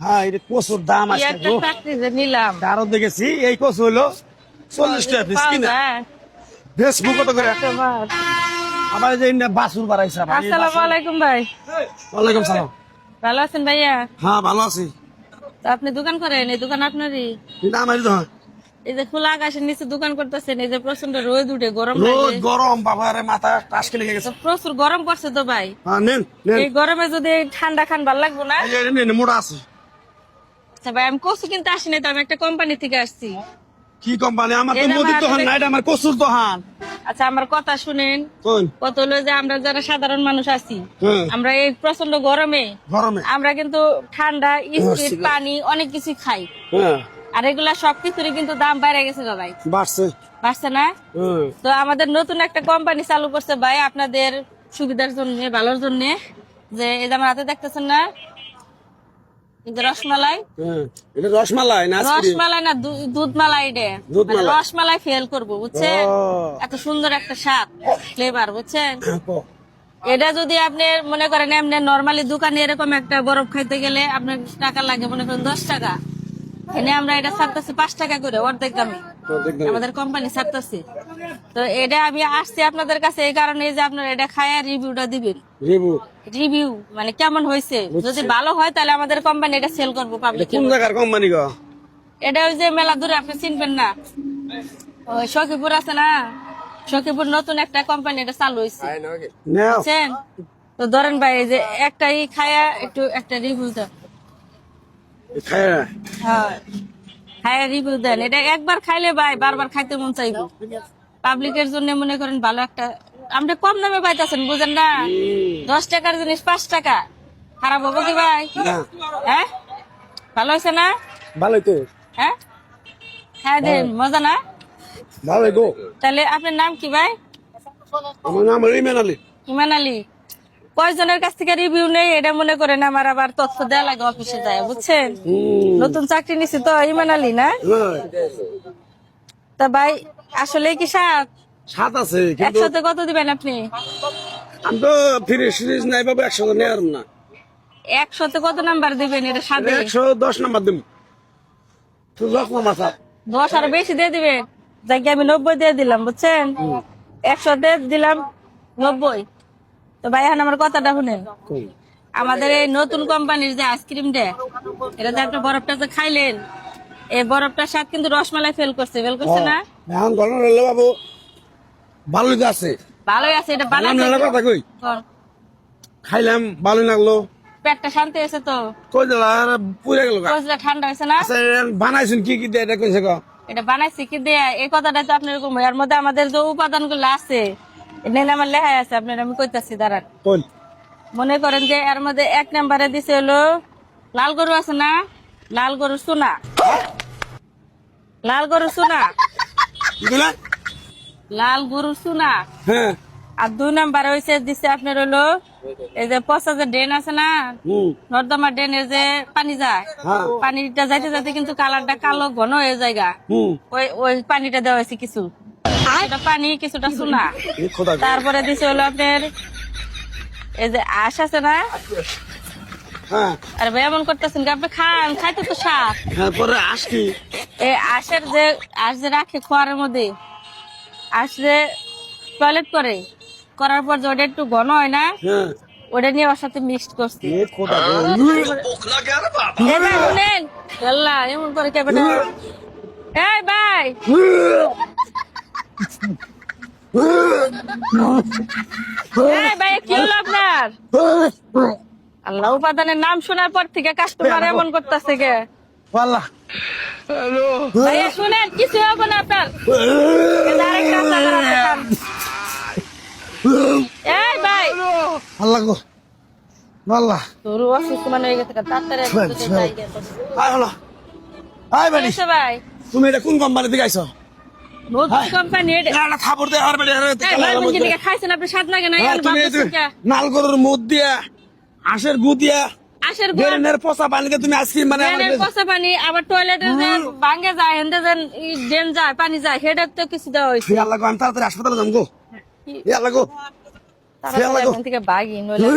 হ্যাঁ এটা কচুর দাম কি আছে একটা চাকরি যে নিলাম আরো দেখেছি এই কচু হলো 40 টাকা পিস পাওয়া কিনা যায়। ফেসবুক কত করে ধন্যবাদ। আবার যে ইন্না বাসুর বাড়াইছে আবার এই আসসালামু বাছুর- আলাইকুম ভাই, ওয়ালাইকুম সালাম ভালো আছেন ভাইয়া? হ্যাঁ ভালো আছি তো আপনি দোকান করেন, এই দোকান আপনারই? কিন্তু আমারই তো এই যে খোলা আকাশের নিচে দোকান করতেছেন, এই যে প্রচন্ড রোদ উঠে গরম রোদ লাগে, গরম বাবারে মাথা টাসকে লেগে গেছে তো প্রচুর গরম পড়ছে তো ভাই। হ্যাঁ নেন নেন এই গরমে যদি ঠান্ডা খান ভালো লাগবো না? এই যে নেন মোটা আছে আচ্ছা ভাই, আমি কচু কিনতে আসি নাই তো, আমি একটা কোম্পানি থেকে আসছি। কি কোম্পানি আমার তো এটা মুদির আমার দোকান হাতে না এটা আমার কচুর দোকান আচ্ছা আমার কথা শুনেন। কোন কত হলো যে আমরা যারা সাধারণ মানুষ আছি, হ্যাঁ আমরা এই প্রচন্ড গরমে গরমে আমরা কিন্তু ঠান্ডা স্পিড পানি অনেক কিছু খাই, হ্যাঁ আর এগুলা সবকিছুরই কিন্তু দাম বেড়ে গেছে গো ভাই, বাড়ছে বাড়ছে না? হ্যাঁ তো আমাদের নতুন একটা কোম্পানি চালু করছে ভাই, আপনাদের সুবিধার জন্য, ভালোর জন্য। যে এই যে আমার হাতে দেখতেছেন না, এই যে রসমালাই, হ্যাঁ এটা রসমালাই না আইসক্রিম রসমালাই না দুধ মালাই রে, দুধমালাই। রসমালাই ফেল করবো বুঝছেন, ও এত সুন্দর একটা স্বাদ ফ্লেভার বুঝছেন। কো। এটা যদি আপনি মনে করেন এমনি নরমালি দোকানে এরকম একটা বরফ খাইতে গেলে আপনার টাকা লাগে মনে করেন 10 টাকা, এখানে আমরা এটা ছাড়তেছি 5 টাকা করে, অর্ধেক দামে তো দেখবেন আমাদের কোম্পানি ছাড়তেছে। তো এটা আমি আসছি আপনাদের কাছে এই কারণে যে আপনারা এটা খায় রিভিউটা দিবেন। রিবু রিভিউ মানে কেমন হয়েছে, যদি ভালো হয় তাহলে আমাদের কোম্পানি এটা সেল করবো পাবলিক। কোন জায়গার কোম্পানি গো এটা ওই যে মেলা দূরে, আপনি চিনবেন না, ওই সখীপুর আছে না, সখীপুর নতুন একটা কোম্পানি এটা চালু হয়েছে নাও বুঝছেন। তো ধরেন ভাই এই যে একটাই খায়া একটু একটা রিভিউ দেন, খায় হ্যাঁ খায়া রিভিউ দেন। এটা একবার খাইলে ভাই বারবার খাইতে মন চাইবো। পাবলিকের জন্য মনে করেন ভালো একটা, আপনি কম দামে পাইতেছেন বুঝেন না, 10 টাকার জিনিস 5 টাকা, খারাপ হবো কি ভাই? না হ্যাঁ ভালো হয়েছে না? ভালোই তো হ্যাঁ হ্যাঁ দেন, মজা না? ভালোই গো তাহলে আপনার নাম কি ভাই? আমার নাম রিমেন আলী ইমান আলী। কয়জনের কাছ থেকে রিভিউ নেই এটা মনে করেন আমার আবার তথ্য দেওয়া লাগে অফিসে যায় বুঝছেন। নতুন চাকরি নিছি তো, ইমান আলী না? তা ভাই আসলে কি স্বাদ? সাত আছে কিন্তু একসাথে কত দিবেন আপনি? আমি তো ফ্রিজ ফ্রিজ নাই বাবু 100 নেয়ার না 100তে কত নাম্বার দিবেন এটা স্বাদে? 110 নাম্বার দিম তো 10 নাম্বার স্যার 10 আরো বেশি দিয়ে দিবেন, যাকে আমি 90 দিয়ে দিলাম বুঝছেন, 100 দিয়ে দিলাম 90। তো ভাই এখন আমার কথাটা শুনেন, আমাদের এই নতুন কোম্পানির যে আইসক্রিম ডে, এটা যে আপনি বরফটা যে খাইলেন, এই বরফটার স্বাদ কিন্তু রসমালাই ফেল করছে না? এখন গরম হলো বাবু ভালোই তো আছে ভালোই আছে, এটা নাম বানাতে নালা কথা কই কর। খাইলাম ভালোই লাগলো পেটটা শান্তি হয়েছে তো? কই দিলা পুড়ে গেল কইটা ঠান্ডা হয়েছে না? আচ্ছা বানাইছেন কি কি দিয়ে এটা কইছে গো এটা বানাইছি কি দেয়া, এই কথাটা তো আপনার এরকম হয়। এর মধ্যে আমাদের যে উপাদান গুলো আছে এখানে আমার লেখাই আছে, আপনার আমি কইতাছি দাঁড়ান। কোন মনে করেন যে এর মধ্যে 1 নম্বরে দিছে হলো লাল গরু আছে না, লাল গরু সোনা, লাল গরু সোনা, এগুলা লাল গরু সোনা। হ্যাঁ আর 2 নম্বরে হইছে দিছে আপনার হলো এই যে পচা যে ড্রেন আছে না, নর্দমা ড্রেনের যে পানি যায়, হ্যাঁ পানিটা যাইতে যাইতে কিন্তু কালারটা কালো ঘন হয়ে যায় গা। ওই ওই পানিটা দেওয়া হয়েছে কিছু, কিছুটা পানি কিছুটা সোনা। এই খোদা গো। তারপরে দিছে হলো আপনার এই যে আঁশ আছে না, হ্যাঁ আর ভাই এমন করতেছেন কি, আপনি খান, খাইতে তো স্বাদ। হ্যাঁ পরে আসকি এই আঁশের যে আঁশ যে রাখে খোয়ারের মধ্যে, আঁশ যে টয়লেট করে, করার পর যে ওটা একটু ঘন হয় না, হ্যাঁ ওটা নিয়ে ওর সাথে মিক্সড করছি। এই খোদা গো। এই ভাই শুনেন, আল্লাহ এমন করে কে বেটা, এই ভাই এই ভাই কি হলো আপনার? আল্লাহ, উপাদানের নাম শোনার পর থেকে কাস্টমার এমন করতেছে কে? আল্লাহ ভাইয়া শুনেন, কিছু হবে না আপনার। এই যে আরেকটা আছে, আপনার হাতে খান। এই ভাই আল্লাহ গো আল্লাহ তোর অসুস্থ মানে হয়ে গেছে, তাড়াতাড়ি একটু যাই গে। আয় হলো আয় কি বাড়ি হয়েছে ভাই? তুমি এটা কোন কোম্পানি থেকে আইছো নতুন কোম্পানি এটা। এটা থাপড় দে আর বাড়ি এই ভাই মন কি খাইছেন আপনি, স্বাদ লাগে না? এই তুমি ভাবতেছেন কে? নালগরের মুদ দিয়া আশের গু দিয়া আশের ড্রেনের পচা পানিতে তুমি আইসক্রিম বানাই ড্রেনের পচা পানি, আবার টয়লেটে যে ভাঙ্গে যায়, হেন্দে যে ড্রেন যায়, পানি যায়, সেটা তো কিছু দেওয়া হয়েছে। আল্লাহ গো আমি তাড়াতাড়ি হাসপাতালে যাম গো আল্লাহ গো তারা এখান থেকে বাগি নইলে